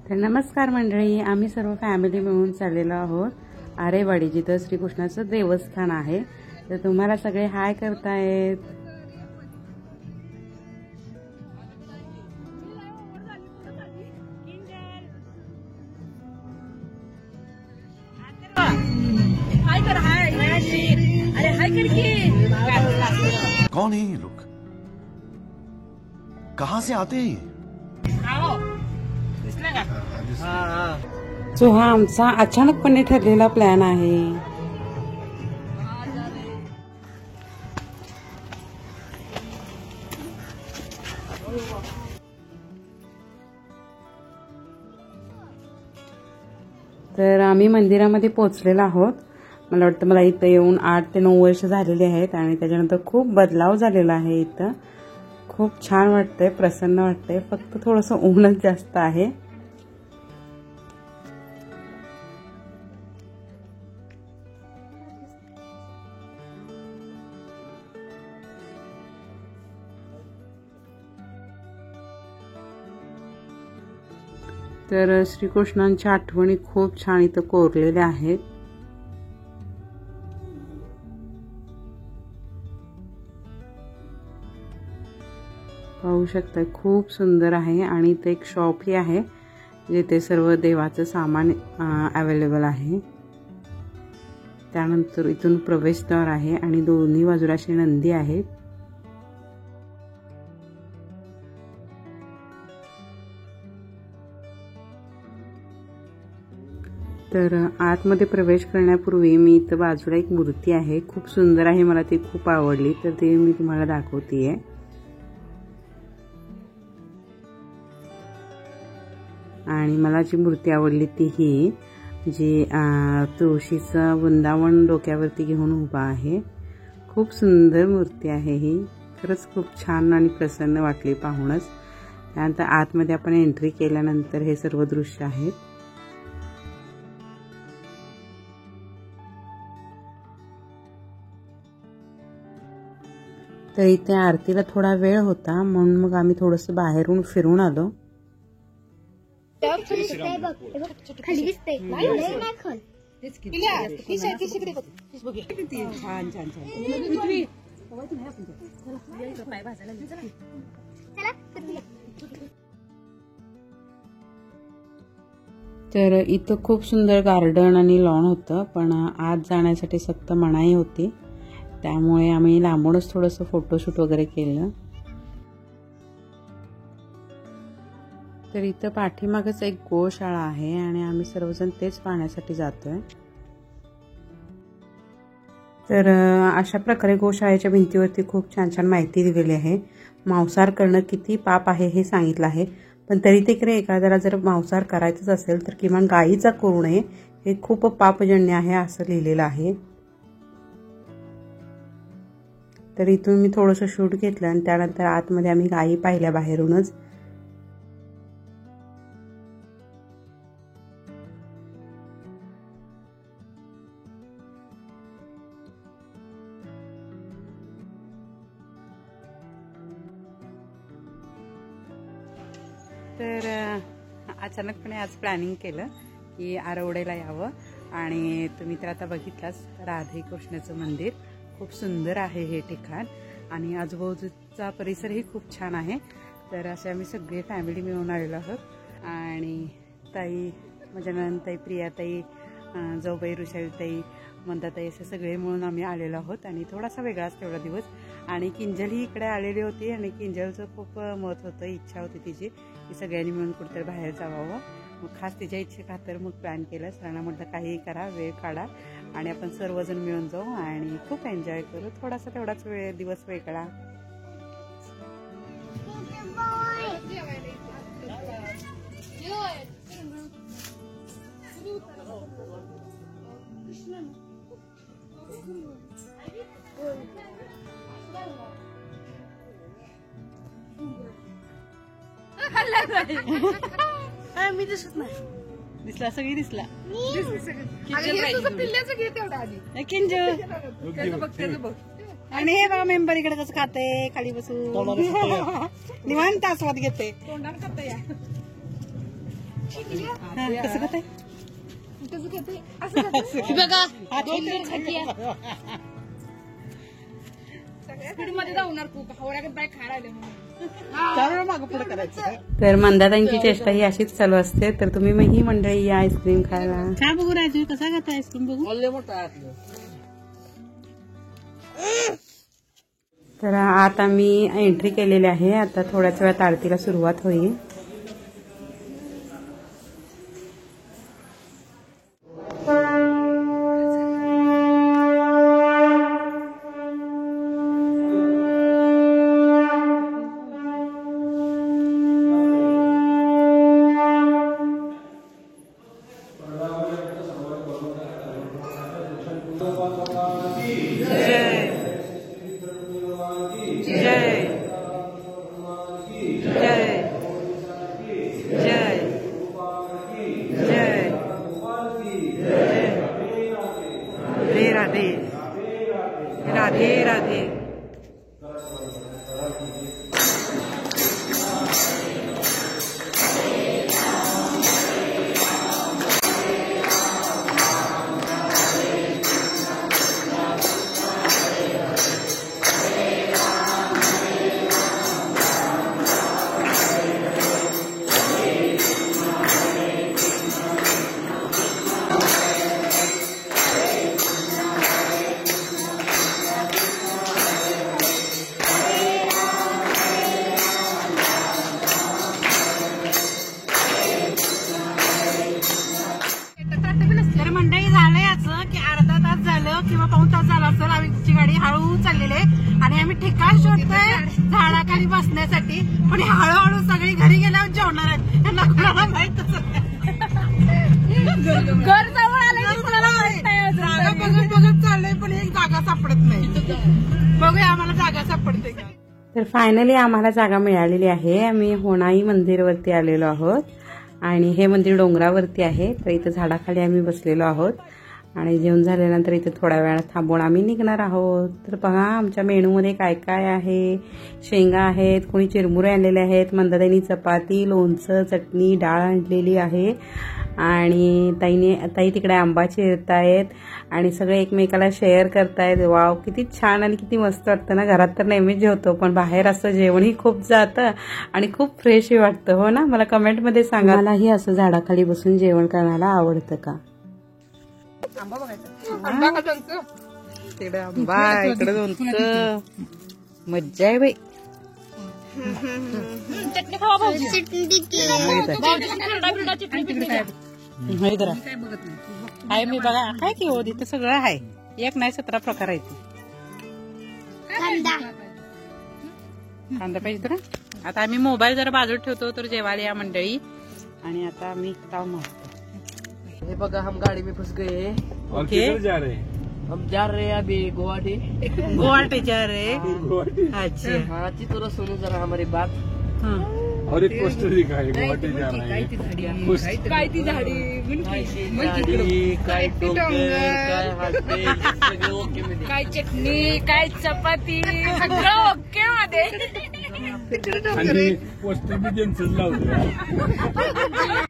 तर नमस्कार मंडळी, आम्ही सर्व फॅमिली मिळून चाललेलो आहोत आरेवाडी, जिथं श्रीकृष्णाचं देवस्थान आहे. तर तुम्हाला सगळे हाय करतायत. कौन है ये लोग? कहाँ से आते हैं? सो हा आमचा अचानकपणे ठरलेला प्लॅन आहे. तर आम्ही मंदिरामध्ये पोहोचलेलो आहोत. मला वाटतं मला इथं येऊन 8 ते 9 वर्ष झालेली आहेत आणि त्याच्यानंतर खूप बदलाव झालेला आहे. इथं खूप छान वाटतंय, प्रसन्न वाटतंय. फक्त थोडंसं ऊनच जास्त आहे. तर श्रीकृष्णांच्या आठवणी खूप छान इथं कोरलेल्या आहेत. पाहू शकता, खूप सुंदर आहे. आणि इथे एक शॉपही आहे जिथे सर्व देवाचं सामान अवेलेबल आहे. त्यानंतर इथून प्रवेशद्वार आहे आणि दोन्ही बाजूला अशी नंदी आहेत. तर आतमध्ये प्रवेश करण्यापूर्वी मी इथं बाजूला एक मूर्ती आहे, खूप सुंदर आहे, मला ती खूप आवडली. तर ते मी तुम्हाला दाखवतेय. आणि मला जी मूर्ती आवडली ती ही जी तुळशीचं वृंदावन डोक्यावरती घेऊन उभा आहे. खूप सुंदर मूर्ती आहे ही. खरंच खूप छान आणि प्रसन्न वाटली पाहूनच. त्यानंतर आतमध्ये आपण एंट्री केल्यानंतर हे सर्व दृश्य आहेत. तर इथे आरतीला थोडा वेळ होता म्हणून मग आम्ही थोडंसं बाहेरून फिरून आलो. तर इथं खूप सुंदर गार्डन आणि लॉन होतं, पण आत जाण्यासाठी सक्त मनाई होती. त्यामुळे आम्ही लांबूनच थोडंसं फोटोशूट वगैरे केलं. तर इथं पाठीमागच एक गोशाळा आहे आणि आम्ही सर्वजण तेच पाहण्यासाठी जातोय. तर अशा प्रकारे गोशाळेच्या भिंतीवरती खूप छान छान माहिती दिलेली आहे. मांसाहार करणं किती पाप आहे हे सांगितलं आहे, पण तरी देखील एखाद्याला जर मांसाहार करायचंच असेल तर किमान गायीचा करू नये, हे खूप पापजन्य आहे असं लिहिलेलं आहे. तर इथून मी थोडंसं शूट घेतलं आणि त्यानंतर आतमध्ये आम्ही गायी पाहिल्या बाहेरूनच. तर अचानकपणे आज प्लॅनिंग केलं की आरवडेला यावं. आणि तुम्ही तर आता बघितलाच, राधे कृष्णाचं मंदिर खूप सुंदर आहे हे ठिकाण आणि आजूबाजूचा परिसरही खूप छान आहे. तर असे आम्ही सगळे फॅमिली मिळून आलेलो आहोत. आणि ताई, माझ्या नंदताई, प्रियाताई, जाऊबाई, ऋषालीताई, मंदाताई असे सगळे मिळून आम्ही आलेलो आहोत. आणि थोडासा वेगळाच तेवढा दिवस. आणि किंजल ही इकडे आलेली होती आणि किंजलचं खूप मत होतं, इच्छा होती तिची की सगळ्यांनी मिळून कुठेतरी बाहेर जावावं. मग खास तिच्या इच्छेखातर मग प्लॅन केलं. सरांना म्हटलं काहीही करा, वेळ काढा आणि आपण सर्वजण मिळून जाऊ आणि खूप एन्जॉय करू. थोडासा तेवढाच दिवस वेगळा. मी दिसत नाही. दिसला, सगळी दिसला. आणि हे बघा मेंबर इकडे कसं खाते खाली बसून निवांत आस्वाद घेते. कसं खाताय? तर मंदाताईंची चेष्टा ही अशीच चालू असते. तर तुम्ही मग ही मंडळी या आईस्क्रीम खायला. का बघू राजू कसा खाता आईस्क्रीम बघू. तर आता मी एंट्री केलेली आहे. आता थोड्याच वेळात आरतीला सुरुवात होईल. राधे राधे राधे. किंवा पाऊण तास झाला असेल आमची गाडी हळू चाललेली आहे आणि आम्ही ठिकाण शोधतोय झाडाखाली बसण्यासाठी. पण हळूहळू सगळी घरी गेल्यावर जेवणार आहेत. त्यांना कुणाला माहितच घर जवळ आलं जागा बघत बघत चाललंय पण एक जागा सापडत नाही. बघूया आम्हाला जागा सापडते का. तर फायनली आम्हाला जागा मिळालेली आहे. आम्ही होणाई मंदिरवरती आलेलो आहोत आणि हे मंदिर डोंगरावरती आहे. तर इथं झाडाखाली आम्ही बसलेलो आहोत आणि जेवण झाल्यानंतर इथे थोड्या वेळा थांबून आम्ही निघणार आहोत. तर बघा आमच्या मेनूमध्ये काय काय आहे. शेंगा आहेत, कोणी चिरमुरे आणलेले आहेत, मंदाताईंनी चपाती, लोणचं, चटणी, डाळ आणलेली आहे आणि ताई तिकडे आंबा चिरतायत आणि सगळे एकमेकाला शेअर करतायत. वाव किती छान आणि किती मस्त वाटतं ना. घरात तर नेहमीच जेवतो पण बाहेर असं जेवणही खूप जातं आणि खूप फ्रेशही वाटतं. हो ना. मला कमेंटमध्ये सांगा मलाही असं झाडाखाली बसून जेवण करायला आवडतं का. आंबा बघायचा. तिकडे आंबा इकडे लोणचं. मज्जा आहे बाई. आहे मी बघा आहे की हो तिथं सगळं आहे. एक नाही 17 प्रकार आहे. कांदा पाहिजे तर. आता आम्ही मोबाईल जरा बाजूला ठेवतो तर जेवायला या मंडळी. आणि आता आम्ही ताव मारतो. ये बघा हम गाड़ी में फंस गए हैं. ओके जा रहे हैं? हम जा रहे हैं अभी गुवाहाटी. गुवाहाटी जा रहे. अच्छा हाँ अच्छी तरह सुनो जरा हमारी बात. और एक पोस्टर दिखा है गुवाहाटी जा रहे हैं. काय ती काय डोंगर काय हॉटेल सगळं ओके मध्ये. काय चटणी काय चपाती सगळं ओके मध्ये. आणि पोस्टर बी त्यांचंच लावलं.